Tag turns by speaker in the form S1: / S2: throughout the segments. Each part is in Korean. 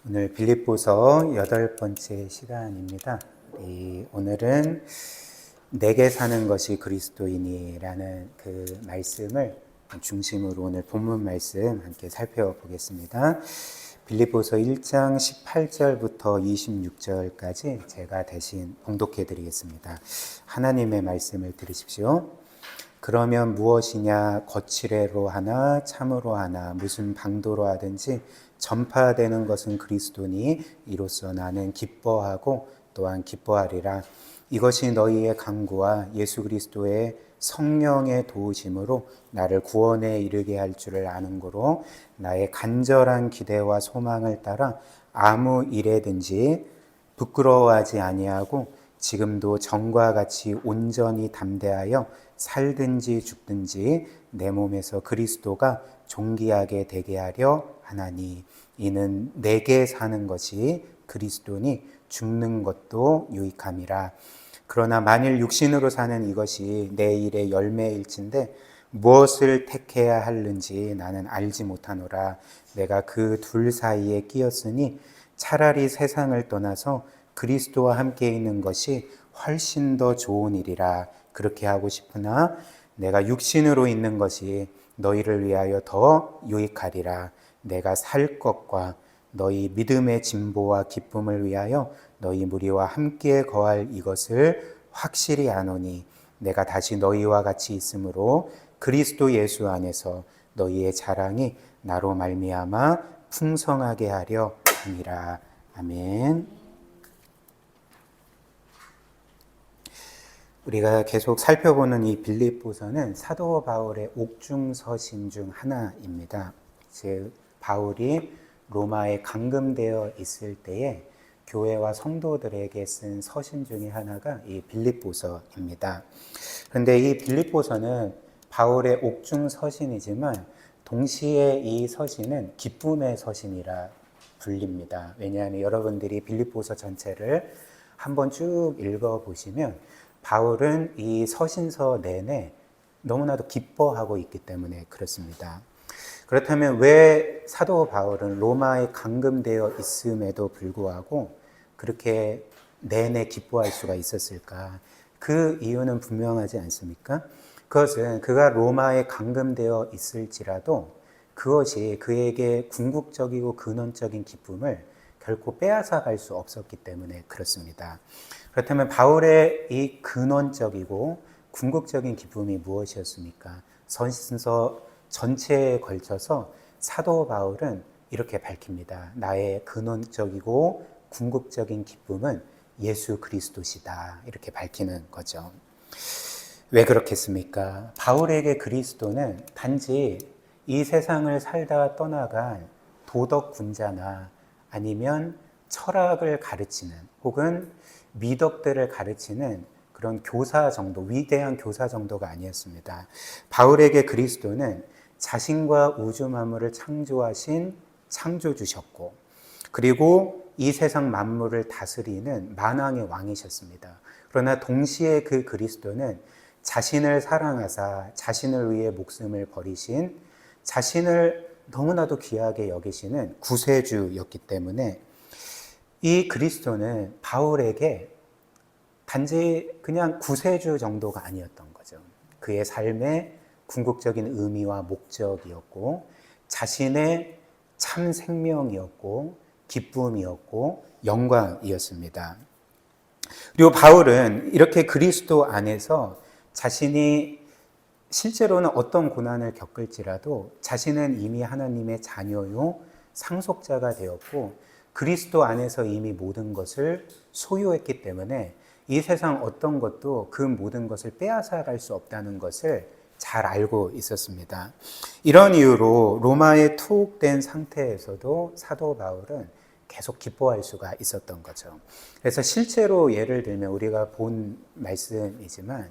S1: 오늘 빌립보서 8번째 시간입니다. 오늘은 내게 사는 것이 그리스도이니라는 그 말씀을 중심으로 오늘 본문 말씀 함께 살펴보겠습니다. 빌립보서 1장 18절부터 26절까지 제가 대신 봉독해 드리겠습니다. 하나님의 말씀을 들으십시오. 그러면 무엇이냐, 거칠애로 하나 참으로 하나 무슨 방도로 하든지 전파되는 것은 그리스도니 이로써 나는 기뻐하고 또한 기뻐하리라. 이것이 너희의 간구와 예수 그리스도의 성령의 도우심으로 나를 구원에 이르게 할 줄을 아는 고로 나의 간절한 기대와 소망을 따라 아무 일에든지 부끄러워하지 아니하고 지금도 전과 같이 온전히 담대하여 살든지 죽든지 내 몸에서 그리스도가 존귀하게 되게 하려 하나니 이는 내게 사는 것이 그리스도니 죽는 것도 유익함이라. 그러나 만일 육신으로 사는 이것이 내 일의 열매일진데 무엇을 택해야 하는지 나는 알지 못하노라. 내가 그 둘 사이에 끼었으니 차라리 세상을 떠나서 그리스도와 함께 있는 것이 훨씬 더 좋은 일이라. 그렇게 하고 싶으나 내가 육신으로 있는 것이 너희를 위하여 더 유익하리라. 내가 살 것과 너희 믿음의 진보와 기쁨을 위하여 너희 무리와 함께 거할 이것을 확실히 아노니 내가 다시 너희와 같이 있으므로 그리스도 예수 안에서 너희의 자랑이 나로 말미암아 풍성하게 하려 함이라. 아멘. 우리가 계속 살펴보는 이 빌립보서는 사도 바울의 옥중서신 중 하나입니다. 즉 바울이 로마에 감금되어 있을 때에 교회와 성도들에게 쓴 서신 중에 하나가 이 빌립보서입니다. 그런데 이 빌립보서는 바울의 옥중서신이지만 동시에 이 서신은 기쁨의 서신이라 불립니다. 왜냐하면 여러분들이 빌립보서 전체를 한번 쭉 읽어보시면 바울은 이 서신서 내내 너무나도 기뻐하고 있기 때문에 그렇습니다. 그렇다면 왜 사도 바울은 로마에 감금되어 있음에도 불구하고 그렇게 내내 기뻐할 수가 있었을까? 그 이유는 분명하지 않습니까? 그것은 그가 로마에 감금되어 있을지라도 그것이 그에게 궁극적이고 근원적인 기쁨을 결코 빼앗아 갈 수 없었기 때문에 그렇습니다. 그렇다면 바울의 이 근원적이고 궁극적인 기쁨이 무엇이었습니까? 서신서 전체에 걸쳐서 사도 바울은 이렇게 밝힙니다. 나의 근원적이고 궁극적인 기쁨은 예수 그리스도시다. 이렇게 밝히는 거죠. 왜 그렇겠습니까? 바울에게 그리스도는 단지 이 세상을 살다 떠나간 도덕 군자나 아니면 철학을 가르치는 혹은 미덕들을 가르치는 그런 교사 정도, 위대한 교사 정도가 아니었습니다. 바울에게 그리스도는 자신과 우주 만물을 창조하신 창조주셨고 그리고 이 세상 만물을 다스리는 만왕의 왕이셨습니다. 그러나 동시에 그 그리스도는 자신을 사랑하사 자신을 위해 목숨을 버리신 자신을 너무나도 귀하게 여기시는 구세주였기 때문에 이 그리스도는 바울에게 단지 그냥 구세주 정도가 아니었던 거죠. 그의 삶의 궁극적인 의미와 목적이었고 자신의 참 생명이었고 기쁨이었고 영광이었습니다. 그리고 바울은 이렇게 그리스도 안에서 자신이 실제로는 어떤 고난을 겪을지라도 자신은 이미 하나님의 자녀요 상속자가 되었고 그리스도 안에서 이미 모든 것을 소유했기 때문에 이 세상 어떤 것도 그 모든 것을 빼앗아 갈 수 없다는 것을 잘 알고 있었습니다. 이런 이유로 로마에 투옥된 상태에서도 사도 바울은 계속 기뻐할 수가 있었던 거죠. 그래서 실제로 예를 들면 우리가 본 말씀이지만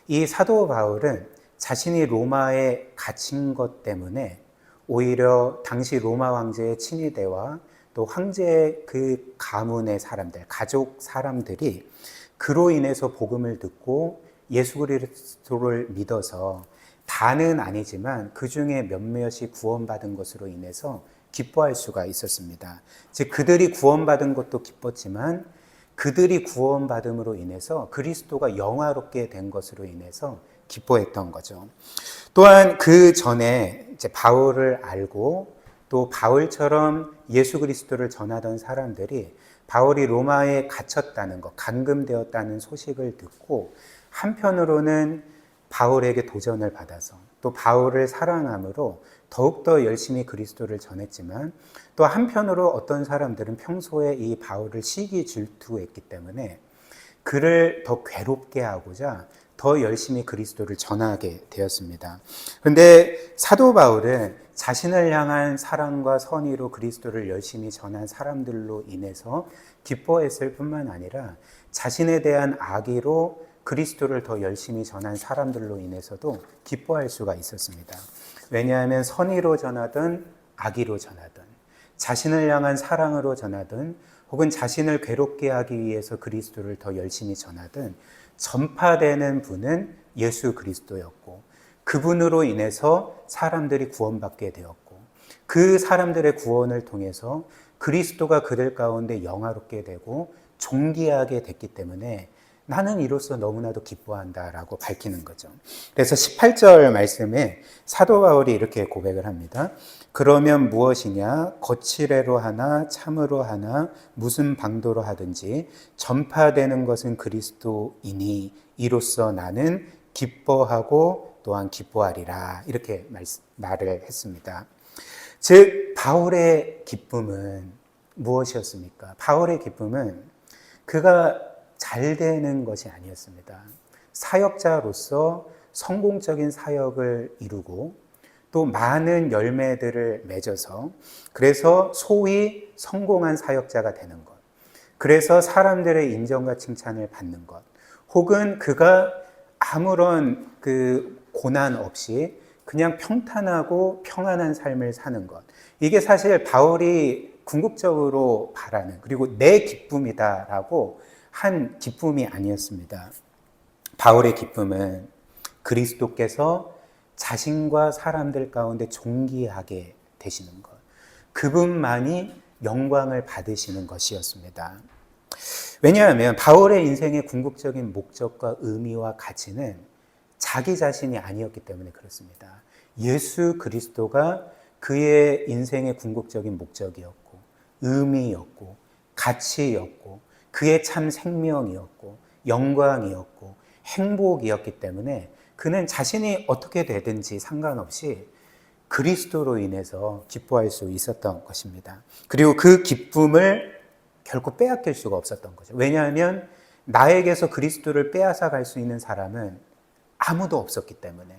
S1: 이 사도 바울은 자신이 로마에 갇힌 것 때문에 오히려 당시 로마 황제의 친위대와 또 황제의 그 가문의 사람들, 가족 사람들이 그로 인해서 복음을 듣고 예수 그리스도를 믿어서 다는 아니지만 그 중에 몇몇이 구원받은 것으로 인해서 기뻐할 수가 있었습니다. 즉 그들이 구원받은 것도 기뻤지만 그들이 구원받음으로 인해서 그리스도가 영화롭게 된 것으로 인해서 기뻐했던 거죠. 또한 그 전에 이제 바울을 알고 또 바울처럼 예수 그리스도를 전하던 사람들이 바울이 로마에 갇혔다는 것, 감금되었다는 소식을 듣고 한편으로는 바울에게 도전을 받아서 또 바울을 사랑함으로 더욱더 열심히 그리스도를 전했지만 또 한편으로 어떤 사람들은 평소에 이 바울을 시기 질투했기 때문에 그를 더 괴롭게 하고자 더 열심히 그리스도를 전하게 되었습니다. 그런데 사도 바울은 자신을 향한 사랑과 선의로 그리스도를 열심히 전한 사람들로 인해서 기뻐했을 뿐만 아니라 자신에 대한 악의로 그리스도를 더 열심히 전한 사람들로 인해서도 기뻐할 수가 있었습니다. 왜냐하면 선의로 전하든 악의로 전하든 자신을 향한 사랑으로 전하든 혹은 자신을 괴롭게 하기 위해서 그리스도를 더 열심히 전하든 전파되는 분은 예수 그리스도였고 그분으로 인해서 사람들이 구원받게 되었고 그 사람들의 구원을 통해서 그리스도가 그들 가운데 영화롭게 되고 존귀하게 됐기 때문에 나는 이로써 너무나도 기뻐한다라고 밝히는 거죠. 그래서 18절 말씀에 사도 바울이 이렇게 고백을 합니다. 그러면 무엇이냐? 거칠애로 하나 참으로 하나 무슨 방도로 하든지 전파되는 것은 그리스도이니 이로써 나는 기뻐하고 또한 기뻐하리라. 이렇게 말을 했습니다. 즉 바울의 기쁨은 무엇이었습니까? 바울의 기쁨은 그가 잘 되는 것이 아니었습니다. 사역자로서 성공적인 사역을 이루고 또 많은 열매들을 맺어서 그래서 소위 성공한 사역자가 되는 것. 그래서 사람들의 인정과 칭찬을 받는 것. 혹은 그가 아무런 고난 없이 그냥 평탄하고 평안한 삶을 사는 것. 이게 사실 바울이 궁극적으로 바라는 그리고 내 기쁨이다라고 한 기쁨이 아니었습니다. 바울의 기쁨은 그리스도께서 자신과 사람들 가운데 존귀하게 되시는 것. 그분만이 영광을 받으시는 것이었습니다. 왜냐하면 바울의 인생의 궁극적인 목적과 의미와 가치는 자기 자신이 아니었기 때문에 그렇습니다. 예수 그리스도가 그의 인생의 궁극적인 목적이었고 의미였고 가치였고 그의 참 생명이었고 영광이었고 행복이었기 때문에 그는 자신이 어떻게 되든지 상관없이 그리스도로 인해서 기뻐할 수 있었던 것입니다. 그리고 그 기쁨을 결코 빼앗길 수가 없었던 거죠. 왜냐하면 나에게서 그리스도를 빼앗아 갈 수 있는 사람은 아무도 없었기 때문에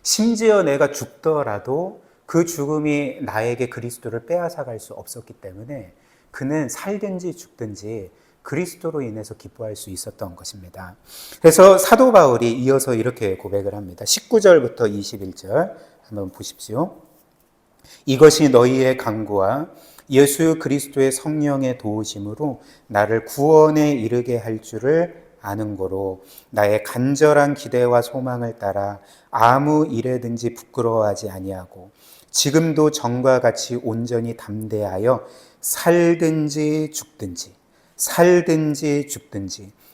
S1: 심지어 내가 죽더라도 그 죽음이 나에게 그리스도를 빼앗아 갈 수 없었기 때문에 그는 살든지 죽든지 그리스도로 인해서 기뻐할 수 있었던 것입니다. 그래서 사도 바울이 이어서 이렇게 고백을 합니다. 19절부터 21절 한번 보십시오. 이것이 너희의 간구와 예수 그리스도의 성령의 도우심으로 나를 구원에 이르게 할 줄을 아는 거로 나의 간절한 기대와 소망을 따라 아무 일에든지 부끄러워하지 아니하고 지금도 전과 같이 온전히 담대하여 살든지 죽든지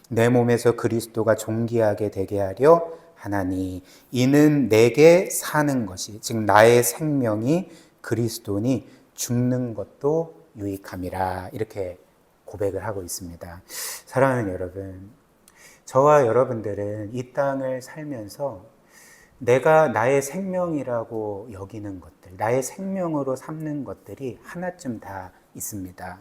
S1: 내 몸에서 그리스도가 존귀하게 되게 하려 하나니 이는 내게 사는 것이 즉 나의 생명이 그리스도니 죽는 것도 유익함이라 이렇게 고백을 하고 있습니다. 사랑하는 여러분, 저와 여러분들은 이 땅을 살면서 내가 나의 생명이라고 여기는 것들, 나의 생명으로 삼는 것들이 하나쯤 다 있습니다.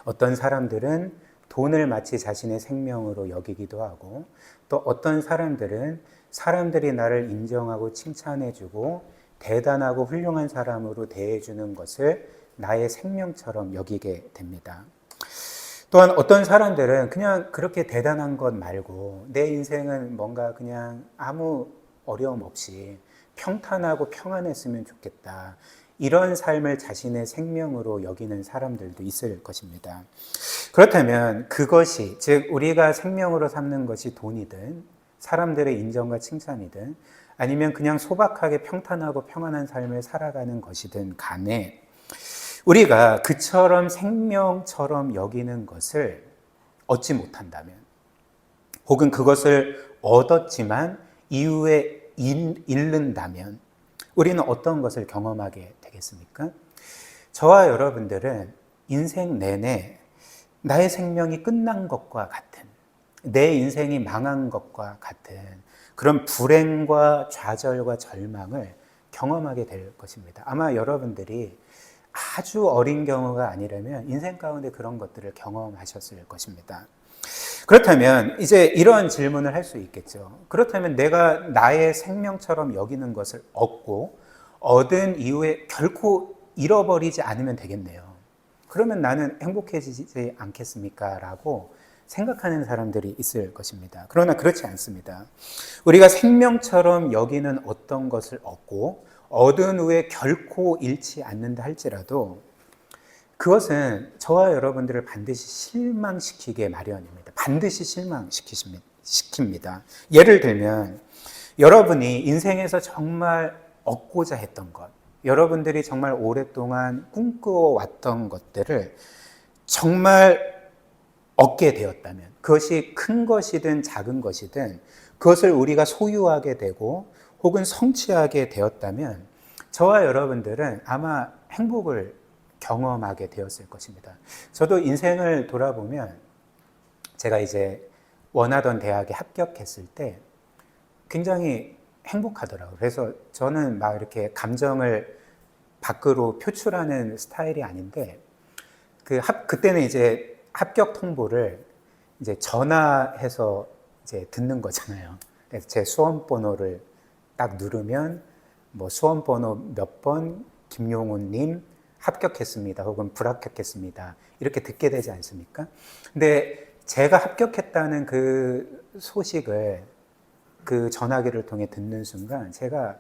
S1: 어떤 사람들은 돈을 마치 자신의 생명으로 여기기도 하고 또 어떤 사람들은 사람들이 나를 인정하고 칭찬해주고 대단하고 훌륭한 사람으로 대해주는 것을 나의 생명처럼 여기게 됩니다. 또한 어떤 사람들은 그냥 그렇게 대단한 것 말고 내 인생은 뭔가 그냥 아무 어려움 없이 평탄하고 평안했으면 좋겠다. 이런 삶을 자신의 생명으로 여기는 사람들도 있을 것입니다. 그렇다면 그것이 즉 우리가 생명으로 삼는 것이 돈이든 사람들의 인정과 칭찬이든 아니면 그냥 소박하게 평탄하고 평안한 삶을 살아가는 것이든 간에 우리가 그처럼 생명처럼 여기는 것을 얻지 못한다면, 혹은 그것을 얻었지만 이후에 잃는다면 우리는 어떤 것을 경험하게 되겠습니까? 저와 여러분들은 인생 내내 나의 생명이 끝난 것과 같은, 내 인생이 망한 것과 같은 그런 불행과 좌절과 절망을 경험하게 될 것입니다. 아마 여러분들이 아주 어린 경우가 아니라면 인생 가운데 그런 것들을 경험하셨을 것입니다. 그렇다면 이제 이런 질문을 할 수 있겠죠. 그렇다면 내가 나의 생명처럼 여기는 것을 얻은 이후에 결코 잃어버리지 않으면 되겠네요. 그러면 나는 행복해지지 않겠습니까? 라고 생각하는 사람들이 있을 것입니다. 그러나 그렇지 않습니다. 우리가 생명처럼 여기는 어떤 것을 얻은 후에 결코 잃지 않는다 할지라도 그것은 저와 여러분들을 반드시 실망시키게 마련입니다. 반드시 실망시킵니다. 예를 들면 여러분이 인생에서 정말 얻고자 했던 것, 여러분들이 정말 오랫동안 꿈꿔왔던 것들을 정말 얻게 되었다면, 그것이 큰 것이든 작은 것이든 그것을 우리가 소유하게 되고 혹은 성취하게 되었다면 저와 여러분들은 아마 행복을 경험하게 되었을 것입니다. 저도 인생을 돌아보면 제가 이제 원하던 대학에 합격했을 때 굉장히 행복하더라고요. 그래서 저는 막 이렇게 감정을 밖으로 표출하는 스타일이 아닌데 그때는 이제 합격 통보를 이제 전화해서 이제 듣는 거잖아요. 그래서 제 수험번호를 딱 누르면 뭐 수험번호 몇 번 김용훈님 합격했습니다. 혹은 불합격했습니다. 이렇게 듣게 되지 않습니까? 근데 제가 합격했다는 그 소식을 그 전화기를 통해 듣는 순간 제가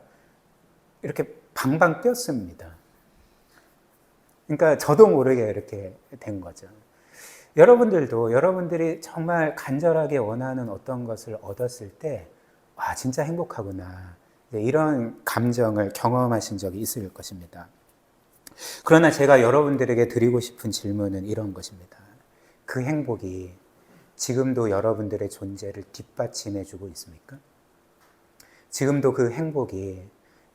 S1: 이렇게 방방 뛰었습니다. 그러니까 저도 모르게 이렇게 된 거죠. 여러분들도 여러분들이 정말 간절하게 원하는 어떤 것을 얻었을 때, 와, 진짜 행복하구나. 이런 감정을 경험하신 적이 있을 것입니다. 그러나 제가 여러분들에게 드리고 싶은 질문은 이런 것입니다. 그 행복이 지금도 여러분들의 존재를 뒷받침해 주고 있습니까? 지금도 그 행복이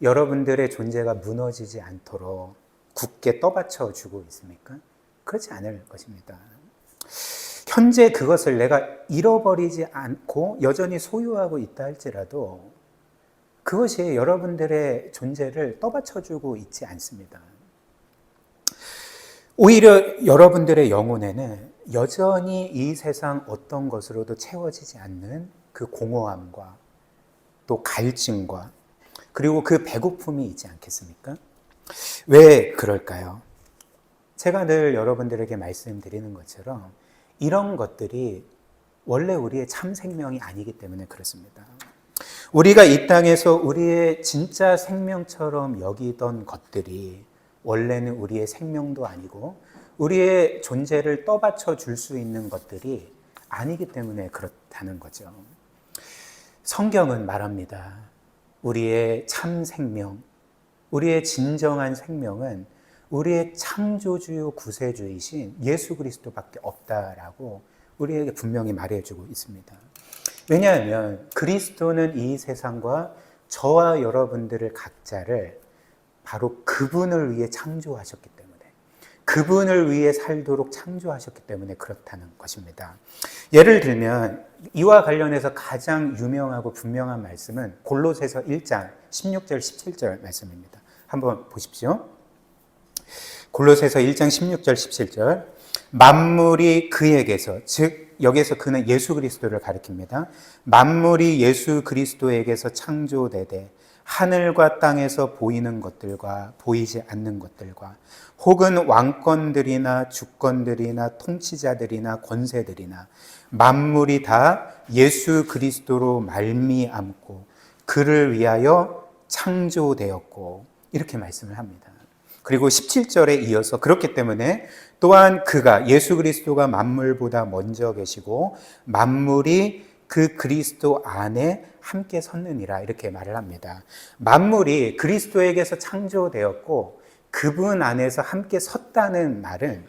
S1: 여러분들의 존재가 무너지지 않도록 굳게 떠받쳐 주고 있습니까? 그렇지 않을 것입니다. 현재 그것을 내가 잃어버리지 않고 여전히 소유하고 있다 할지라도 그것이 여러분들의 존재를 떠받쳐 주고 있지 않습니다. 오히려 여러분들의 영혼에는 여전히 이 세상 어떤 것으로도 채워지지 않는 그 공허함과 또 갈증과 그리고 그 배고픔이 있지 않겠습니까? 왜 그럴까요? 제가 늘 여러분들에게 말씀드리는 것처럼 이런 것들이 원래 우리의 참 생명이 아니기 때문에 그렇습니다. 우리가 이 땅에서 우리의 진짜 생명처럼 여기던 것들이 원래는 우리의 생명도 아니고 우리의 존재를 떠받쳐 줄 수 있는 것들이 아니기 때문에 그렇다는 거죠. 성경은 말합니다. 우리의 참 생명, 우리의 진정한 생명은 우리의 창조주요 구세주이신 예수 그리스도밖에 없다라고 우리에게 분명히 말해주고 있습니다. 왜냐하면 그리스도는 이 세상과 저와 여러분들을 각자를 바로 그분을 위해 창조하셨기 때문에, 그분을 위해 살도록 창조하셨기 때문에 그렇다는 것입니다. 예를 들면 이와 관련해서 가장 유명하고 분명한 말씀은 골로새서 1장 16절 17절 말씀입니다. 한번 보십시오. 골로새서 1장 16절 17절 만물이 그에게서, 즉 여기에서 그는 예수 그리스도를 가리킵니다. 만물이 예수 그리스도에게서 창조되되 하늘과 땅에서 보이는 것들과 보이지 않는 것들과 혹은 왕권들이나 주권들이나 통치자들이나 권세들이나 만물이 다 예수 그리스도로 말미암고 그를 위하여 창조되었고 이렇게 말씀을 합니다. 그리고 17절에 이어서 그렇기 때문에 또한 그가 예수 그리스도가 만물보다 먼저 계시고 만물이 그 그리스도 안에 함께 섰느니라 이렇게 말을 합니다. 만물이 그리스도에게서 창조되었고 그분 안에서 함께 섰다는 말은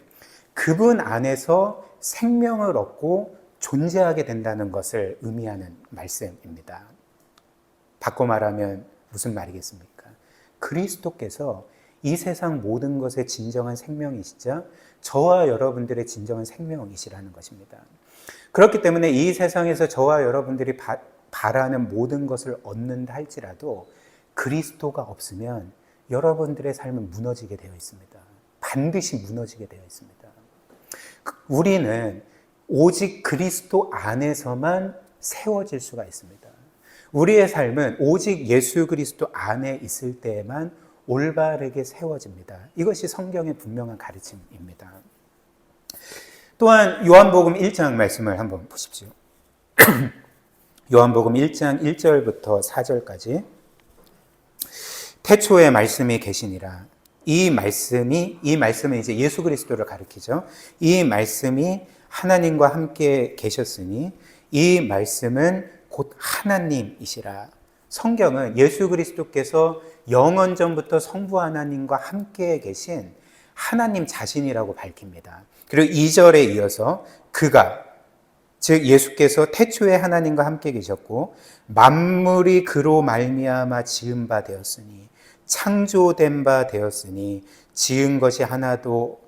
S1: 그분 안에서 생명을 얻고 존재하게 된다는 것을 의미하는 말씀입니다. 바꿔 말하면 무슨 말이겠습니까? 그리스도께서 이 세상 모든 것의 진정한 생명이시자 저와 여러분들의 진정한 생명이시라는 것입니다. 그렇기 때문에 이 세상에서 저와 여러분들이 바라는 모든 것을 얻는다 할지라도 그리스도가 없으면 여러분들의 삶은 무너지게 되어 있습니다. 반드시 무너지게 되어 있습니다. 우리는 오직 그리스도 안에서만 세워질 수가 있습니다. 우리의 삶은 오직 예수 그리스도 안에 있을 때에만 올바르게 세워집니다. 이것이 성경의 분명한 가르침입니다. 또한 요한복음 1장 말씀을 한번 보십시오. 요한복음 1장 1절부터 4절까지 태초에 말씀이 계시니라. 이 말씀은 이제 예수 그리스도를 가리키죠. 이 말씀이 하나님과 함께 계셨으니 이 말씀은 곧 하나님이시라. 성경은 예수 그리스도께서 영원 전부터 성부 하나님과 함께 계신 하나님 자신이라고 밝힙니다. 그리고 2절에 이어서 그가, 즉 예수께서 태초에 하나님과 함께 계셨고 만물이 그로 말미암아 지은 바 되었으니 창조된 바 되었으니 지은 것이 하나도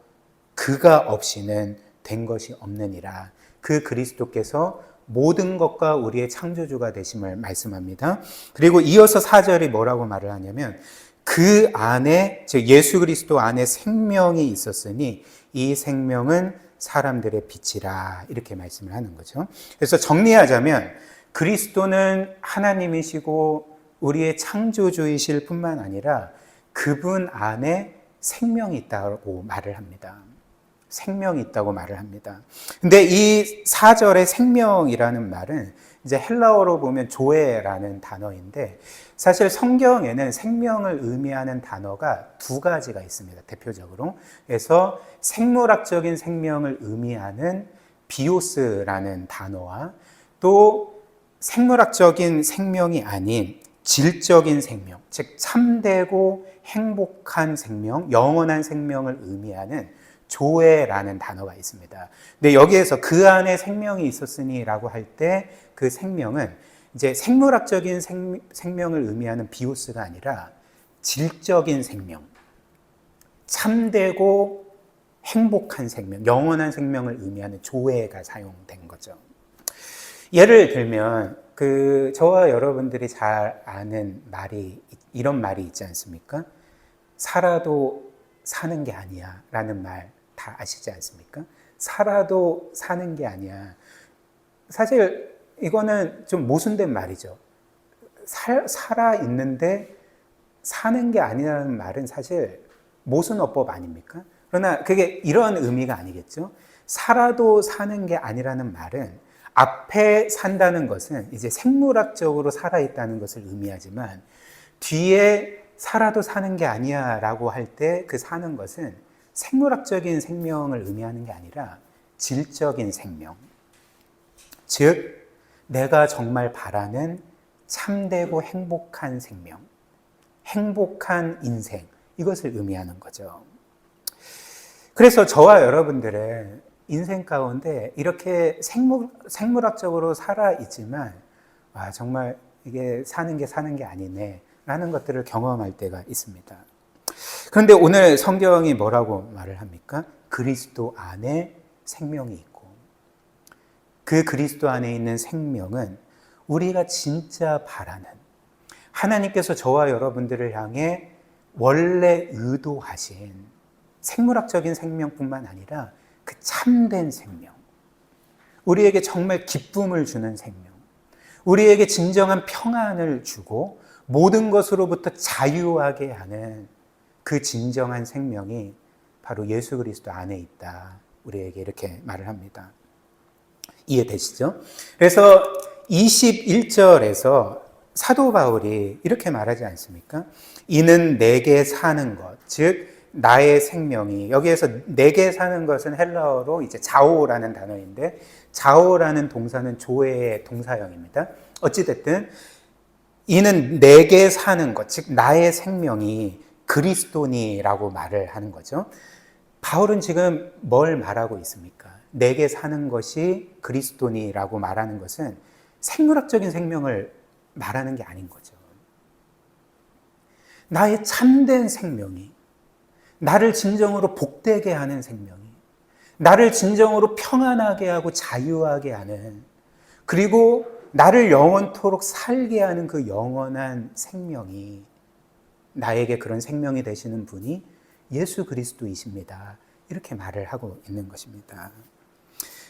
S1: 그가 없이는 된 것이 없느니라. 그 그리스도께서 모든 것과 우리의 창조주가 되심을 말씀합니다. 그리고 이어서 4절이 뭐라고 말을 하냐면 그 안에, 즉 예수 그리스도 안에 생명이 있었으니 이 생명은 사람들의 빛이라, 이렇게 말씀을 하는 거죠. 그래서 정리하자면 그리스도는 하나님이시고 우리의 창조주이실 뿐만 아니라 그분 안에 생명이 있다고 말을 합니다. 생명이 있다고 말을 합니다. 근데 이 4절의 생명이라는 말은 이제 헬라어로 보면 조에라는 단어인데 사실 성경에는 생명을 의미하는 단어가 두 가지가 있습니다. 대표적으로. 그래서 생물학적인 생명을 의미하는 비오스라는 단어와 또 생물학적인 생명이 아닌 질적인 생명, 즉 참되고 행복한 생명, 영원한 생명을 의미하는 조에라는 단어가 있습니다. 근데 여기에서 그 안에 생명이 있었으니라고 할 때 그 생명은 이제 생물학적인 생명을 의미하는 비오스가 아니라 질적인 생명, 참되고 행복한 생명, 영원한 생명을 의미하는 조에가 사용된 거죠. 예를 들면 저와 여러분들이 잘 아는 이런 말이 있지 않습니까? 살아도 사는 게 아니야 라는 말 다 아시지 않습니까? 살아도 사는 게 아니야. 사실 이거는 좀 모순된 말이죠. 살아 있는데 사는 게 아니라는 말은 사실 모순어법 아닙니까? 그러나 그게 이런 의미가 아니겠죠. 살아도 사는 게 아니라는 말은 앞에 산다는 것은 이제 생물학적으로 살아있다는 것을 의미하지만 뒤에 살아도 사는 게 아니야 라고 할 때 그 사는 것은 생물학적인 생명을 의미하는 게 아니라 질적인 생명, 즉 내가 정말 바라는 참되고 행복한 생명, 행복한 인생, 이것을 의미하는 거죠. 그래서 저와 여러분들의 인생 가운데 이렇게 생물학적으로 살아있지만 정말 이게 사는 게 아니네 라는 것들을 경험할 때가 있습니다. 그런데 오늘 성경이 뭐라고 말을 합니까? 그리스도 안에 생명이 있고 그 그리스도 안에 있는 생명은 우리가 진짜 바라는 하나님께서 저와 여러분들을 향해 원래 의도하신 생물학적인 생명뿐만 아니라 그 참된 생명, 우리에게 정말 기쁨을 주는 생명, 우리에게 진정한 평안을 주고 모든 것으로부터 자유하게 하는 그 진정한 생명이 바로 예수 그리스도 안에 있다. 우리에게 이렇게 말을 합니다. 이해되시죠? 그래서 21절에서 사도 바울이 이렇게 말하지 않습니까? 이는 내게 사는 것, 즉 나의 생명이, 여기에서 내게 사는 것은 헬라어로 이제 자오라는 단어인데 자오라는 동사는 조의 동사형입니다. 어찌됐든 이는 내게 사는 것, 즉 나의 생명이 그리스도니라고 말을 하는 거죠. 바울은 지금 뭘 말하고 있습니까? 내게 사는 것이 그리스도니라고 말하는 것은 생물학적인 생명을 말하는 게 아닌 거죠. 나의 참된 생명이, 나를 진정으로 복되게 하는 생명이, 나를 진정으로 평안하게 하고 자유하게 하는, 그리고 나를 영원토록 살게 하는 그 영원한 생명이, 나에게 그런 생명이 되시는 분이 예수 그리스도이십니다. 이렇게 말을 하고 있는 것입니다.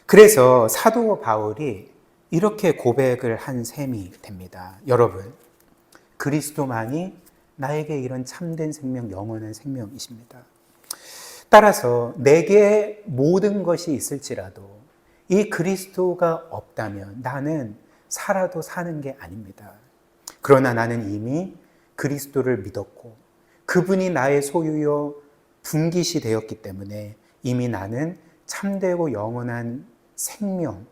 S1: 그래서 사도 바울이 이렇게 고백을 한 셈이 됩니다. 여러분, 그리스도만이 나에게 이런 참된 생명, 영원한 생명이십니다. 따라서 내게 모든 것이 있을지라도 이 그리스도가 없다면 나는 살아도 사는 게 아닙니다. 그러나 나는 이미 그리스도를 믿었고 그분이 나의 소유요 분깃이 되었기 때문에 이미 나는 참되고 영원한 생명,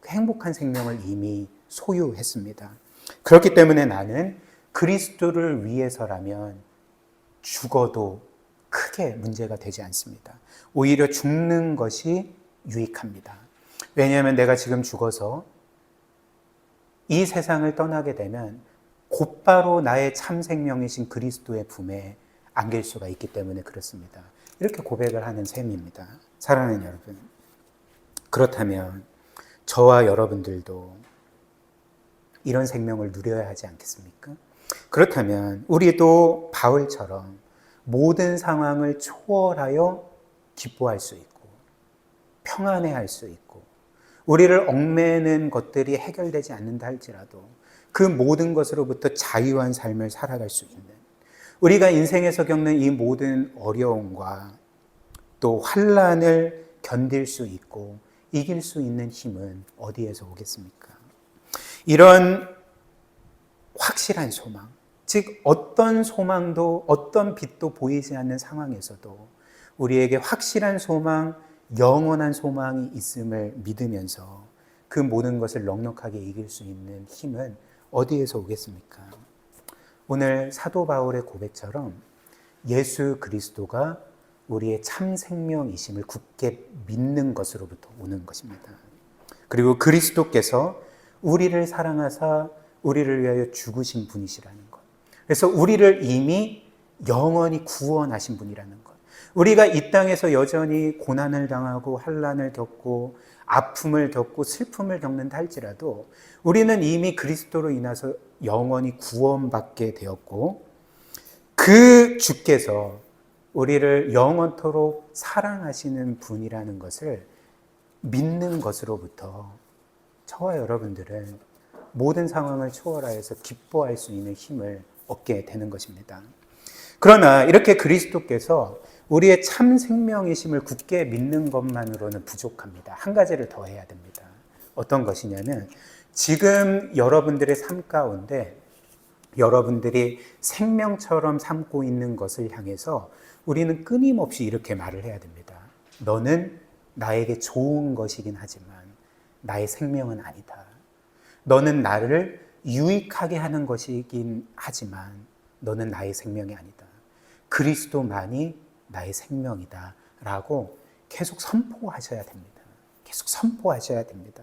S1: 행복한 생명을 이미 소유했습니다. 그렇기 때문에 나는 그리스도를 위해서라면 죽어도 크게 문제가 되지 않습니다. 오히려 죽는 것이 유익합니다. 왜냐하면 내가 지금 죽어서 이 세상을 떠나게 되면 곧바로 나의 참 생명이신 그리스도의 품에 안길 수가 있기 때문에 그렇습니다. 이렇게 고백을 하는 셈입니다. 사랑하는 여러분, 그렇다면 저와 여러분들도 이런 생명을 누려야 하지 않겠습니까? 그렇다면 우리도 바울처럼 모든 상황을 초월하여 기뻐할 수 있고 평안해할 수 있고 우리를 얽매는 것들이 해결되지 않는다 할지라도 그 모든 것으로부터 자유한 삶을 살아갈 수 있는, 우리가 인생에서 겪는 이 모든 어려움과 또 환난을 견딜 수 있고 이길 수 있는 힘은 어디에서 오겠습니까? 이런 확실한 소망, 즉 어떤 소망도 어떤 빛도 보이지 않는 상황에서도 우리에게 확실한 소망, 영원한 소망이 있음을 믿으면서 그 모든 것을 넉넉하게 이길 수 있는 힘은 어디에서 오겠습니까? 오늘 사도 바울의 고백처럼 예수 그리스도가 우리의 참 생명이심을 굳게 믿는 것으로부터 오는 것입니다. 그리고 그리스도께서 우리를 사랑하사 우리를 위하여 죽으신 분이시라는 것. 그래서 우리를 이미 영원히 구원하신 분이라는 것. 우리가 이 땅에서 여전히 고난을 당하고 환난을 겪고 아픔을 겪고 슬픔을 겪는다 할지라도 우리는 이미 그리스도로 인해서 영원히 구원받게 되었고 그 주께서 우리를 영원토록 사랑하시는 분이라는 것을 믿는 것으로부터 저와 여러분들은 모든 상황을 초월하여서 기뻐할 수 있는 힘을 얻게 되는 것입니다. 그러나 이렇게 그리스도께서 우리의 참 생명이심을 굳게 믿는 것만으로는 부족합니다. 한 가지를 더 해야 됩니다. 어떤 것이냐면 지금 여러분들의 삶 가운데 여러분들이 생명처럼 삼고 있는 것을 향해서 우리는 끊임없이 이렇게 말을 해야 됩니다. 너는 나에게 좋은 것이긴 하지만 나의 생명은 아니다. 너는 나를 유익하게 하는 것이긴 하지만 너는 나의 생명이 아니다. 그리스도만이 나의 생명이다 라고 계속 선포하셔야 됩니다. 계속 선포하셔야 됩니다.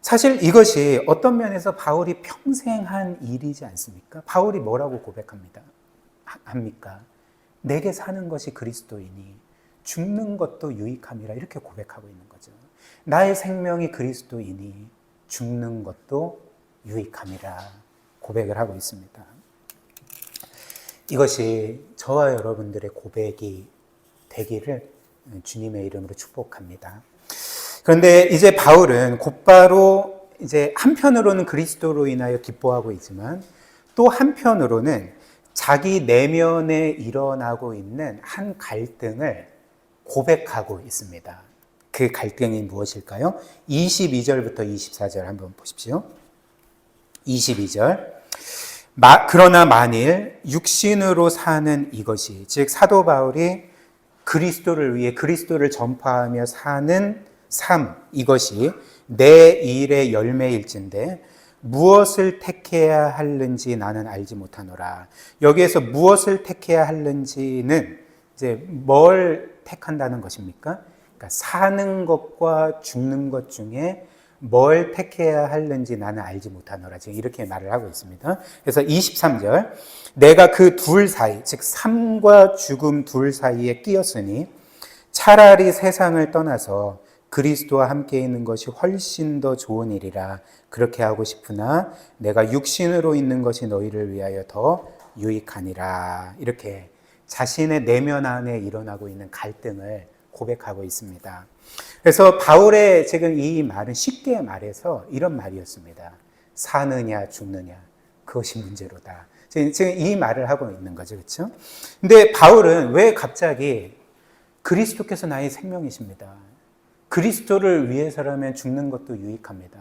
S1: 사실 이것이 어떤 면에서 바울이 평생 한 일이지 않습니까? 바울이 뭐라고 합니까? 내게 사는 것이 그리스도이니 죽는 것도 유익함이라 이렇게 고백하고 있는 거죠. 나의 생명이 그리스도이니 죽는 것도 유익함이라 고백을 하고 있습니다. 이것이 저와 여러분들의 고백이 되기를 주님의 이름으로 축복합니다. 그런데 이제 바울은 곧바로 이제 한편으로는 그리스도로 인하여 기뻐하고 있지만 또 한편으로는 자기 내면에 일어나고 있는 한 갈등을 고백하고 있습니다. 그 갈등이 무엇일까요? 22절부터 24절 한번 보십시오. 22절. 그러나 만일 육신으로 사는 이것이, 즉 사도 바울이 그리스도를 위해 그리스도를 전파하며 사는 삶, 이것이 내 일의 열매일진데 무엇을 택해야 하는지 나는 알지 못하노라. 여기에서 무엇을 택해야 하는지는 이제 뭘 택한다는 것입니까? 그러니까 사는 것과 죽는 것 중에 뭘 택해야 하는지 나는 알지 못하노라. 지금 이렇게 말을 하고 있습니다. 그래서 23절, 내가 그 둘 사이, 즉 삶과 죽음 둘 사이에 끼었으니 차라리 세상을 떠나서 그리스도와 함께 있는 것이 훨씬 더 좋은 일이라. 그렇게 하고 싶으나 내가 육신으로 있는 것이 너희를 위하여 더 유익하니라. 이렇게 자신의 내면 안에 일어나고 있는 갈등을 고백하고 있습니다. 그래서 바울의 지금 이 말은 쉽게 말해서 이런 말이었습니다. 사느냐 죽느냐 그것이 문제로다. 지금 이 말을 하고 있는 거죠. 그렇죠? 근데 바울은 왜 갑자기 그리스도께서 나의 생명이십니다. 그리스도를 위해서라면 죽는 것도 유익합니다.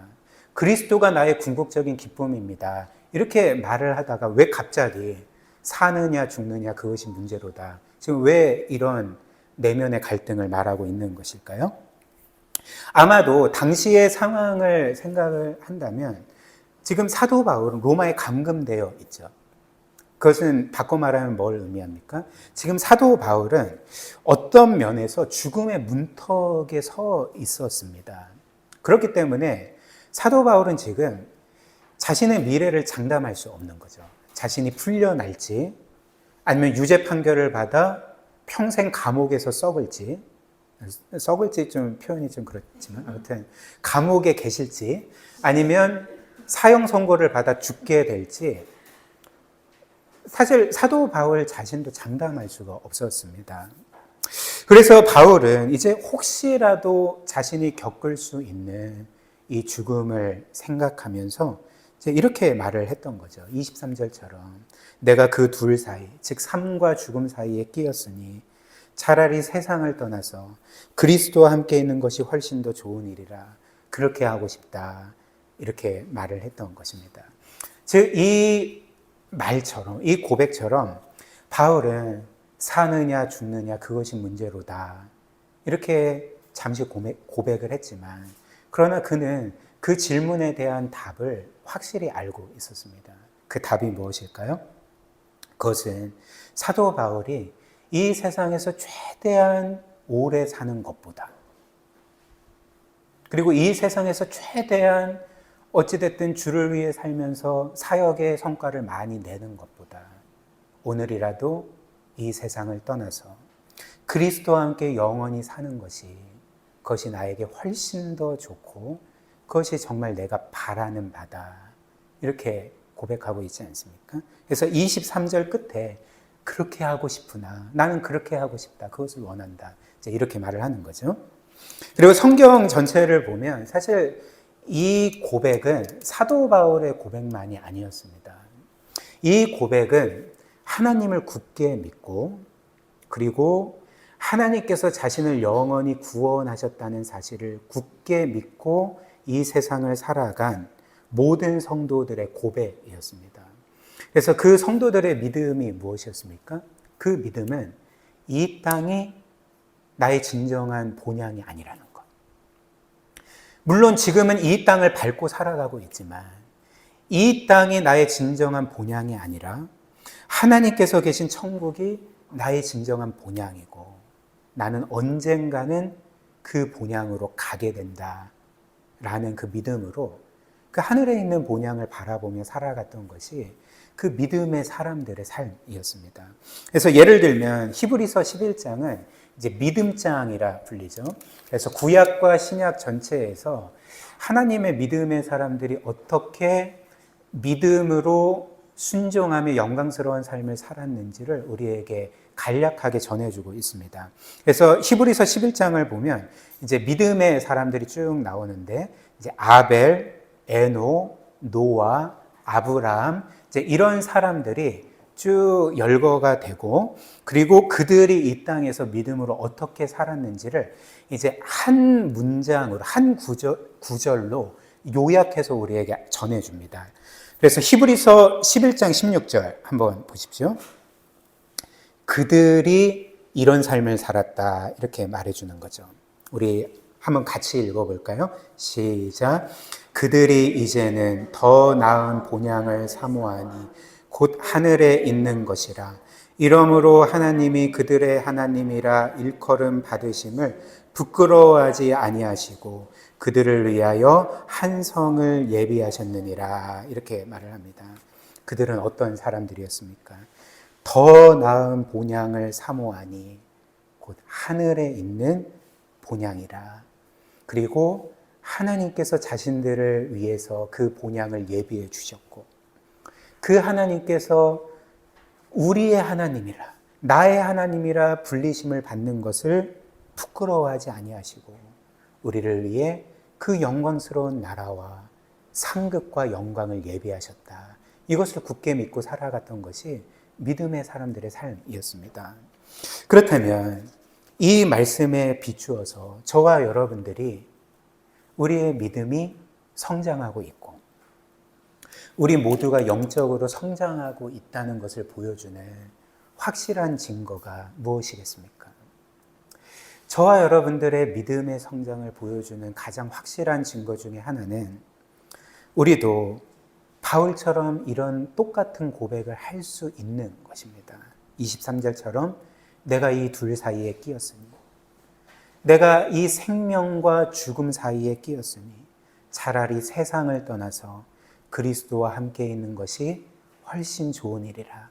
S1: 그리스도가 나의 궁극적인 기쁨입니다. 이렇게 말을 하다가 왜 갑자기 사느냐 죽느냐 그것이 문제로다. 지금 왜 이런 내면의 갈등을 말하고 있는 것일까요? 아마도 당시의 상황을 생각을 한다면 지금 사도 바울은 로마에 감금되어 있죠. 그것은 바꿔 말하면 뭘 의미합니까? 지금 사도 바울은 어떤 면에서 죽음의 문턱에 서 있었습니다. 그렇기 때문에 사도 바울은 지금 자신의 미래를 장담할 수 없는 거죠. 자신이 풀려날지 아니면 유죄 판결을 받아 평생 감옥에서 썩을지 좀 표현이 좀 그렇지만 아무튼 감옥에 계실지 아니면 사형 선고를 받아 죽게 될지 사실 사도 바울 자신도 장담할 수가 없었습니다. 그래서 바울은 이제 혹시라도 자신이 겪을 수 있는 이 죽음을 생각하면서 이제 이렇게 말을 했던 거죠. 23절처럼 내가 그 둘 사이, 즉 삶과 죽음 사이에 끼었으니 차라리 세상을 떠나서 그리스도와 함께 있는 것이 훨씬 더 좋은 일이라. 그렇게 하고 싶다. 이렇게 말을 했던 것입니다. 즉 이 말처럼, 이 고백처럼 바울은 사느냐 죽느냐 그것이 문제로다. 이렇게 잠시 고백을 했지만 그러나 그는 그 질문에 대한 답을 확실히 알고 있었습니다. 그 답이 무엇일까요? 그것은 사도 바울이 이 세상에서 최대한 오래 사는 것보다 그리고 이 세상에서 최대한 어찌됐든 주를 위해 살면서 사역의 성과를 많이 내는 것보다 오늘이라도 이 세상을 떠나서 그리스도와 함께 영원히 사는 그것이 나에게 훨씬 더 좋고 그것이 정말 내가 바라는 바다. 이렇게 고백하고 있지 않습니까? 그래서 23절 끝에 그렇게 하고 싶으나 나는 그렇게 하고 싶다. 그것을 원한다. 이제 이렇게 말을 하는 거죠. 그리고 성경 전체를 보면 사실 이 고백은 사도 바울의 고백만이 아니었습니다. 이 고백은 하나님을 굳게 믿고 그리고 하나님께서 자신을 영원히 구원하셨다는 사실을 굳게 믿고 이 세상을 살아간 모든 성도들의 고백이었습니다. 그래서 그 성도들의 믿음이 무엇이었습니까? 그 믿음은 이 땅이 나의 진정한 본향이 아니라는 것. 물론 지금은 이 땅을 밟고 살아가고 있지만 이 땅이 나의 진정한 본향이 아니라 하나님께서 계신 천국이 나의 진정한 본향이고 나는 언젠가는 그 본향으로 가게 된다라는 그 믿음으로 그 하늘에 있는 본향을 바라보며 살아갔던 것이 그 믿음의 사람들의 삶이었습니다. 그래서 예를 들면 히브리서 11장은 이제 믿음장이라 불리죠. 그래서 구약과 신약 전체에서 하나님의 믿음의 사람들이 어떻게 믿음으로 순종하며 영광스러운 삶을 살았는지를 우리에게 간략하게 전해주고 있습니다. 그래서 히브리서 11장을 보면 이제 믿음의 사람들이 쭉 나오는데 이제 아벨, 에노, 노아, 아브라함 이제 이런 사람들이 쭉 열거가 되고 그리고 그들이 이 땅에서 믿음으로 어떻게 살았는지를 이제 한 문장으로 한 구절로 요약해서 우리에게 전해줍니다. 그래서 히브리서 11장 16절 한번 보십시오. 그들이 이런 삶을 살았다 이렇게 말해주는 거죠. 우리 한번 같이 읽어볼까요? 시작. 그들이 이제는 더 나은 본향을 사모하니 곧 하늘에 있는 것이라. 이러므로 하나님이 그들의 하나님이라 일컬음 받으심을 부끄러워하지 아니하시고 그들을 위하여 한 성을 예비하셨느니라. 이렇게 말을 합니다. 그들은 어떤 사람들이었습니까? 더 나은 본향을 사모하니 곧 하늘에 있는 본향이라. 그리고 하나님께서 자신들을 위해서 그 본향을 예비해 주셨고, 그 하나님께서 우리의 하나님이라, 나의 하나님이라 불리심을 받는 것을 부끄러워하지 아니하시고 우리를 위해 그 영광스러운 나라와 상급과 영광을 예비하셨다. 이것을 굳게 믿고 살아갔던 것이 믿음의 사람들의 삶이었습니다. 그렇다면 이 말씀에 비추어서 저와 여러분들이 우리의 믿음이 성장하고 있고 우리 모두가 영적으로 성장하고 있다는 것을 보여주는 확실한 증거가 무엇이겠습니까? 저와 여러분들의 믿음의 성장을 보여주는 가장 확실한 증거 중에 하나는 우리도 바울처럼 이런 똑같은 고백을 할 수 있는 것입니다. 23절처럼 내가 이 둘 사이에 끼었으니, 내가 이 생명과 죽음 사이에 끼었으니 차라리 세상을 떠나서 그리스도와 함께 있는 것이 훨씬 좋은 일이라.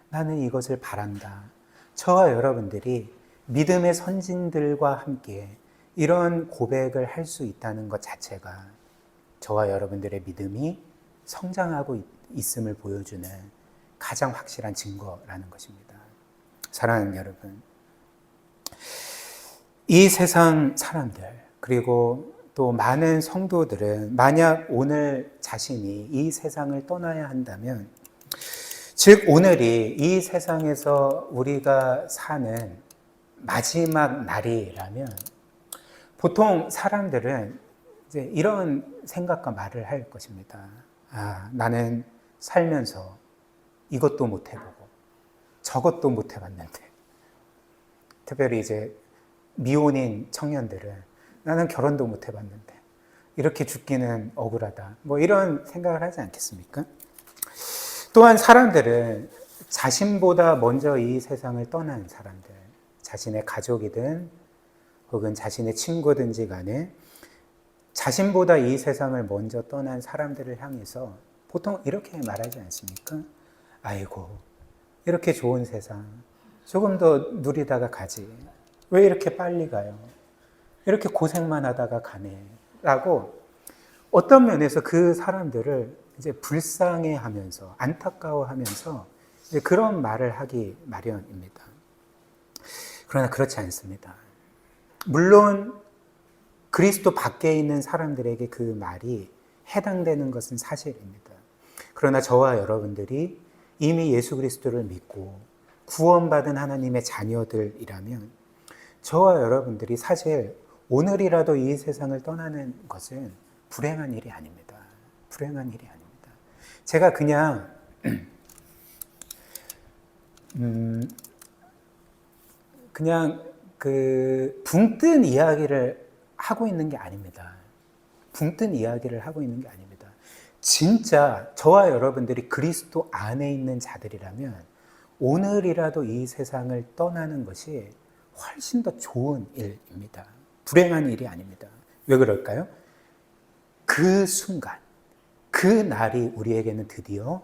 S1: 나는 이것을 바란다. 저와 여러분들이 믿음의 선진들과 함께 이런 고백을 할 수 있다는 것 자체가 저와 여러분들의 믿음이 성장하고 있음을 보여주는 가장 확실한 증거라는 것입니다. 사랑하는 여러분, 이 세상 사람들 그리고 또 많은 성도들은 만약 오늘 자신이 이 세상을 떠나야 한다면, 즉 오늘이 이 세상에서 우리가 사는 마지막 날이라면 보통 사람들은 이제 이런 생각과 말을 할 것입니다. 나는 살면서 이것도 못 해보고 저것도 못 해봤는데, 특별히 이제 미혼인 청년들은 나는 결혼도 못 해봤는데 이렇게 죽기는 억울하다. 이런 생각을 하지 않겠습니까? 또한 사람들은 자신보다 먼저 이 세상을 떠난 사람들, 자신의 가족이든 혹은 자신의 친구든지 간에 자신보다 이 세상을 먼저 떠난 사람들을 향해서 보통 이렇게 말하지 않습니까? 아이고, 이렇게 좋은 세상 조금 더 누리다가 가지. 왜 이렇게 빨리 가요? 이렇게 고생만 하다가 가네. 라고 어떤 면에서 그 사람들을 이제 불쌍해 하면서 안타까워 하면서 이제 그런 말을 하기 마련입니다. 그러나 그렇지 않습니다. 물론 그리스도 밖에 있는 사람들에게 그 말이 해당되는 것은 사실입니다. 그러나 저와 여러분들이 이미 예수 그리스도를 믿고 구원받은 하나님의 자녀들이라면 저와 여러분들이 사실 오늘이라도 이 세상을 떠나는 것은 불행한 일이 아닙니다. 불행한 일이 아닙니다. 제가 그냥 붕 뜬 이야기를 하고 있는 게 아닙니다. 붕 뜬 이야기를 하고 있는 게 아닙니다. 진짜 저와 여러분들이 그리스도 안에 있는 자들이라면 오늘이라도 이 세상을 떠나는 것이 훨씬 더 좋은 일입니다. 불행한 일이 아닙니다. 왜 그럴까요? 그 순간, 그 날이 우리에게는 드디어